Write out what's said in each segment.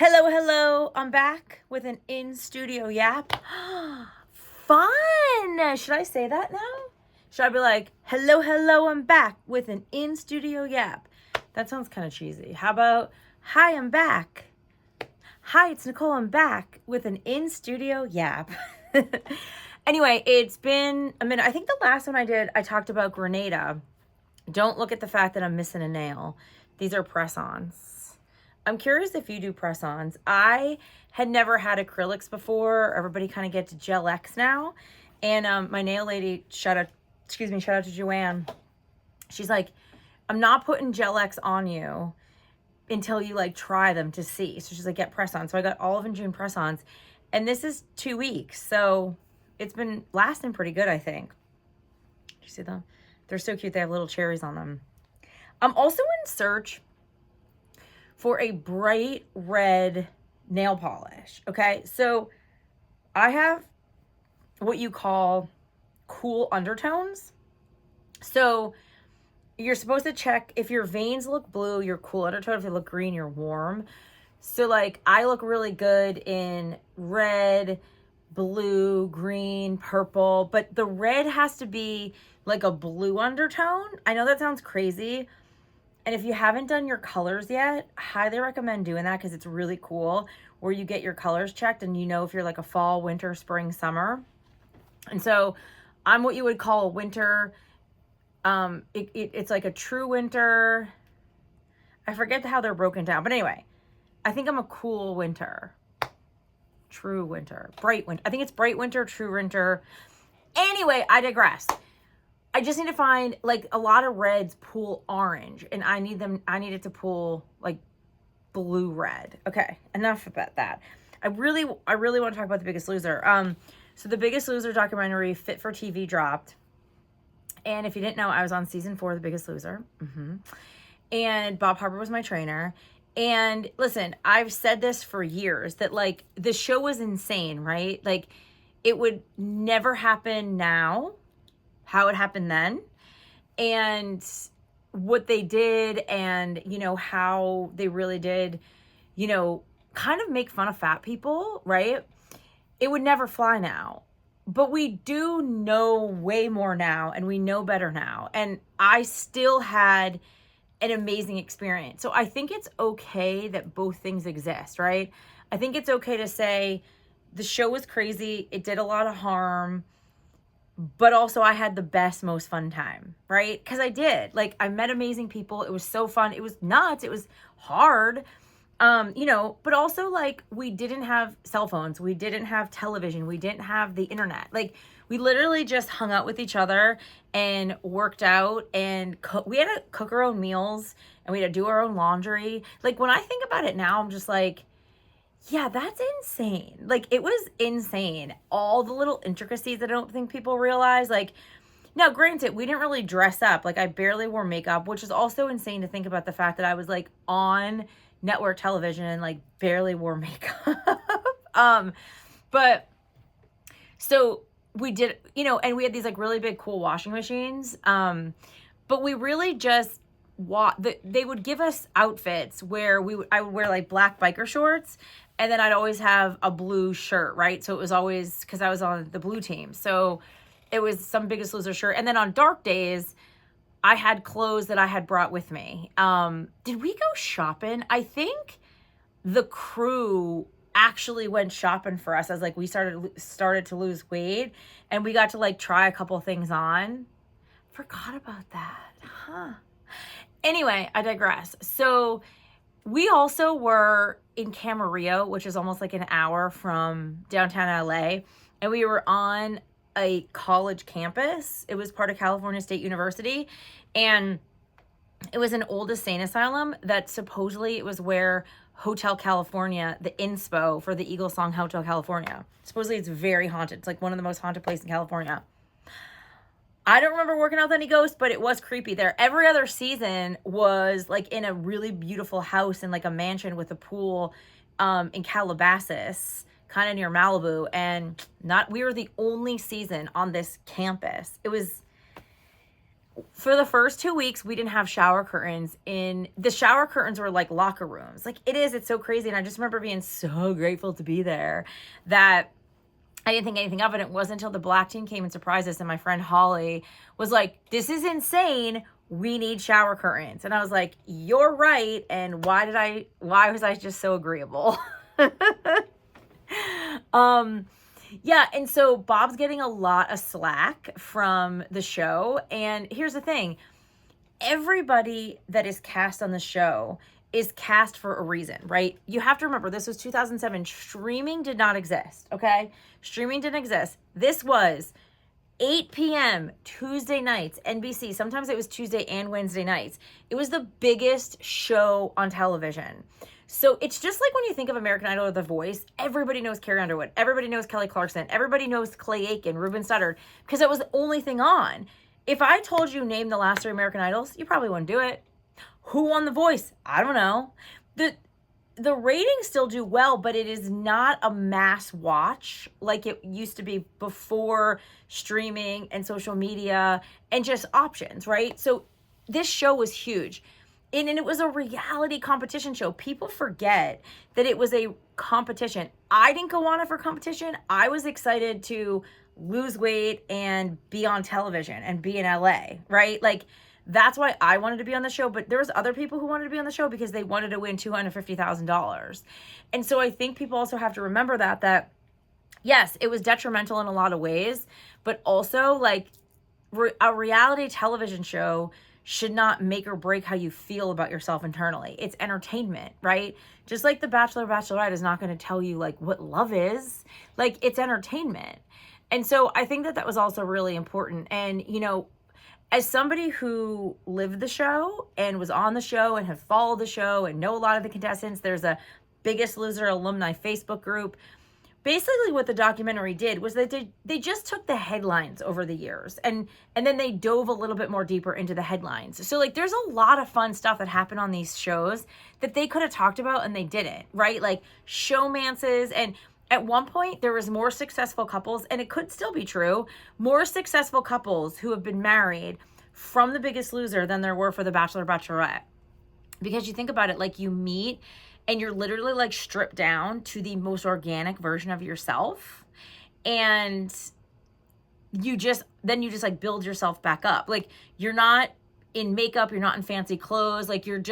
Hello, hello. I'm back with an in-studio yap. Fun. Should I say that now? Should I be like, hello, hello, I'm back with an in-studio yap? That sounds kind of cheesy. How about, hi, I'm back. Hi, it's Nicole. I'm back with an in-studio yap. Anyway, it's been a minute. I think the last one I did, I talked about Grenada. Don't look at the fact that I'm missing a nail. These are press-ons. I'm curious if you do press-ons. I had never had acrylics before. Everybody kind of gets Gel X now. And my nail lady, shout out to Joanne. She's like, I'm not putting Gel X on you until you like try them to see. So she's like, get press-ons. So I got Olive and June press-ons. And this is 2 weeks. So it's been lasting pretty good, I think. Do you see them? They're so cute. They have little cherries on them. I'm also in search for a bright red nail polish. Okay, so I have what you call cool undertones. So you're supposed to check if your veins look blue, you're cool undertone. If they look green, you're warm. So like I look really good in red, blue, green, purple, but the red has to be like a blue undertone. I know that sounds crazy. And if you haven't done your colors yet, highly recommend doing that because it's really cool where you get your colors checked and you know if you're like a fall, winter, spring, summer. And so I'm what you would call a winter. It's like a true winter. I forget how they're broken down. But anyway, I think I'm a cool winter. True winter. Bright winter. I think it's bright winter, true winter. Anyway, I digress. I just need to find like a lot of reds pull orange and I need it to pull like blue red. Okay, enough about that. I really want to talk about The Biggest Loser. So The Biggest Loser documentary Fit for TV dropped. And if you didn't know, I was on season 4 of The Biggest Loser. And Bob Harper was my trainer. And listen, I've said this for years that like the show was insane, right? Like it would never happen now how it happened then and what they did and, you know, how they really did, you know, kind of make fun of fat people, right? It would never fly now. But we do know way more now and we know better now. And I still had an amazing experience. So I think it's okay that both things exist, right? I think it's okay to say the show was crazy. It did a lot of harm. But also I had the best, most fun time, right? Because I did. Like, I met amazing people. It was so fun. It was nuts. It was hard, you know, but also, like, we didn't have cell phones. We didn't have television. We didn't have the internet. Like, we literally just hung out with each other and worked out and we had to cook our own meals and we had to do our own laundry. Like, when I think about it now, I'm just like, yeah, that's insane. Like, it was insane. All the little intricacies that I don't think people realize. Like, now, granted, we didn't really dress up. Like, I barely wore makeup, which is also insane to think about the fact that I was, like, on network television and, like, barely wore makeup. But, so, we did, you know, and we had these, like, really big, cool washing machines. But we really just, they would give us outfits where I would wear, like, black biker shorts. And then I'd always have a blue shirt, right? So it was always, because I was on the blue team. So it was some Biggest Loser shirt. And then on dark days, I had clothes that I had brought with me. Did we go shopping? I think the crew actually went shopping for us as like we started to lose weight. And we got to like try a couple things on. Forgot about that. Huh. Anyway, I digress. So we also were in Camarillo, which is almost like an hour from downtown LA. And we were on a college campus. It was part of California State University. And it was an old insane asylum that supposedly it was where Hotel California, the inspo for the Eagles song Hotel California. Supposedly it's very haunted. It's like one of the most haunted places in California. I don't remember working out with any ghosts, but it was creepy there. Every other season was like in a really beautiful house in like a mansion with a pool in Calabasas, kind of near Malibu. And we were the only season on this campus. It was for the first 2 weeks, we didn't have shower curtains the shower curtains were like locker rooms. Like it's so crazy. And I just remember being so grateful to be there that I didn't think anything of it. It wasn't until the black team came and surprised us, and my friend Holly was like, "This is insane. We need shower curtains." And I was like, "You're right." And why was I just so agreeable? Yeah, and so Bob's getting a lot of slack from the show. And here's the thing. Everybody that is cast on the show is cast for a reason, right? You have to remember, this was 2007. Streaming did not exist, okay? Streaming didn't exist. This was 8 p.m. Tuesday nights, NBC. Sometimes it was Tuesday and Wednesday nights. It was the biggest show on television. So it's just like when you think of American Idol or The Voice, everybody knows Carrie Underwood. Everybody knows Kelly Clarkson. Everybody knows Clay Aiken, Ruben Studdard, because that was the only thing on. If I told you name the last 3 American Idols, you probably wouldn't do it. Who won The Voice? I don't know. The ratings still do well, but it is not a mass watch like it used to be before streaming and social media and just options, right? So this show was huge. And it was a reality competition show. People forget that it was a competition. I didn't go on it for competition. I was excited to lose weight and be on television and be in LA, right? Like, that's why I wanted to be on the show. But there was other people who wanted to be on the show because they wanted to win $250,000. And so I think people also have to remember that yes, it was detrimental in a lot of ways, but also like a reality television show should not make or break how you feel about yourself internally. It's entertainment, right? Just like The Bachelor, Bachelorette is not going to tell you like what love is. Like, it's entertainment. And so I think that was also really important. And, as somebody who lived the show and was on the show and have followed the show and know a lot of the contestants, there's a Biggest Loser alumni Facebook group. Basically what the documentary did was that they just took the headlines over the years and then they dove a little bit more deeper into the headlines. So like there's a lot of fun stuff that happened on these shows that they could have talked about and they didn't, right? Like showmances, and at one point there was more successful couples, and it could still be true, more successful couples who have been married from The Biggest Loser than there were for The Bachelor, Bachelorette. Because you think about it, like you meet and you're literally like stripped down to the most organic version of yourself. And you just like build yourself back up. Like you're not in makeup, you're not in fancy clothes. Like you're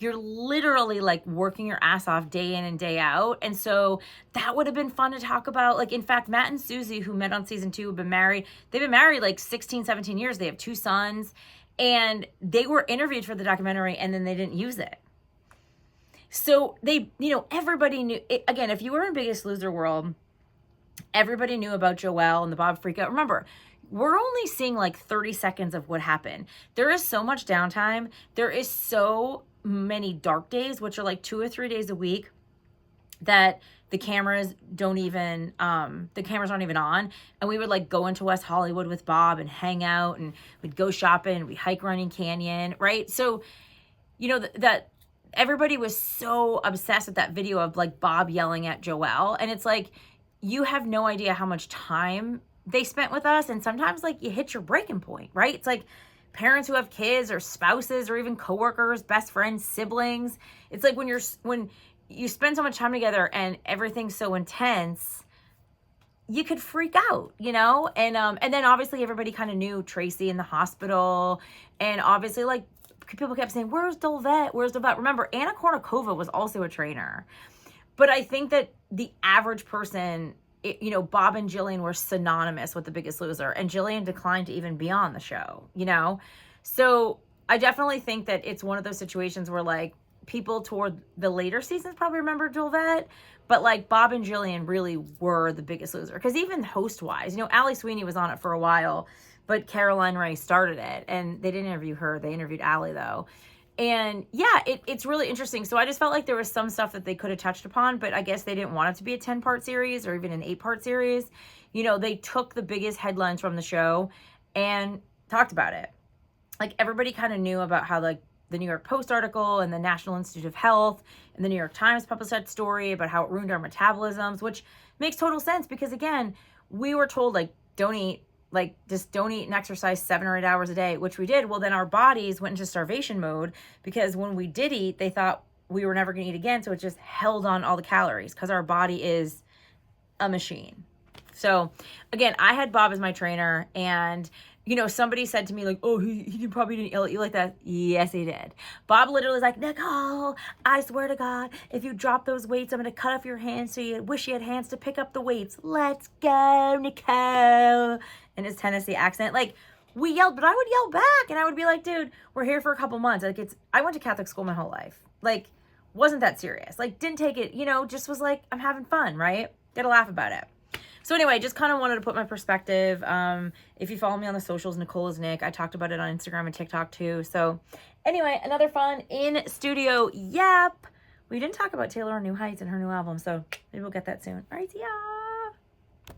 literally like working your ass off day in and day out. And so that would have been fun to talk about. Like, in fact, Matt and Susie, who met on season 2, have been married. They've been married like 16, 17 years. They have 2 sons, and they were interviewed for the documentary and then they didn't use it. So they, everybody knew, again, if you were in Biggest Loser world, everybody knew about Joelle and the Bob freakout. Remember, we're only seeing like 30 seconds of what happened. There is so much downtime. There is so many dark days, which are like 2 or 3 days a week, that the cameras aren't even on. And we would like go into West Hollywood with Bob and hang out, and we'd go shopping, we'd hike Running Canyon, right? So, that everybody was so obsessed with that video of like Bob yelling at Joelle. And it's like, you have no idea how much time they spent with us. And sometimes like you hit your breaking point, right? It's like parents who have kids or spouses or even coworkers, best friends, siblings. It's like when you spend so much time together and everything's so intense, you could freak out, and then obviously everybody kind of knew Tracy in the hospital. And obviously like people kept saying, where's Dolvette? Remember, Anna Kournikova was also a trainer. But I think that the average person, Bob and Jillian were synonymous with The Biggest Loser, and Jillian declined to even be on the show, So I definitely think that it's one of those situations where like people toward the later seasons probably remember Dolvette, but like Bob and Jillian really were The Biggest Loser. Because even host-wise, Allie Sweeney was on it for a while, but Caroline Ray started it, and they didn't interview her. They interviewed Allie, though. And yeah, it's really interesting. So I just felt like there was some stuff that they could have touched upon, but I guess they didn't want it to be a 10-part series or even an 8-part series. They took the biggest headlines from the show and talked about it. Like everybody kind of knew about how like the New York Post article and the National Institute of Health and the New York Times published that story about how it ruined our metabolisms, which makes total sense because again, we were told like, don't eat, like, just don't eat and exercise 7 or 8 hours a day, which we did. Well, then our bodies went into starvation mode because when we did eat, they thought we were never going to eat again. So it just held on all the calories because our body is a machine. So again, I had Bob as my trainer, and somebody said to me like, oh, he probably didn't eat like that. Yes, he did. Bob literally was like, Nicole, I swear to God, if you drop those weights, I'm going to cut off your hands so you wish you had hands to pick up the weights. Let's go, Nicole. In his Tennessee accent. Like, we yelled, but I would yell back, and I would be like, dude, we're here for a couple months. Like, I went to Catholic school my whole life. Like, wasn't that serious. Like, didn't take it, just was like, I'm having fun, right? Get a laugh about it. So anyway, just kind of wanted to put my perspective. If you follow me on the socials, Nicole is Nick. I talked about it on Instagram and TikTok too. So anyway, another fun in studio yap. We didn't talk about Taylor on New Heights and her new album, so maybe we'll get that soon. All right, see ya.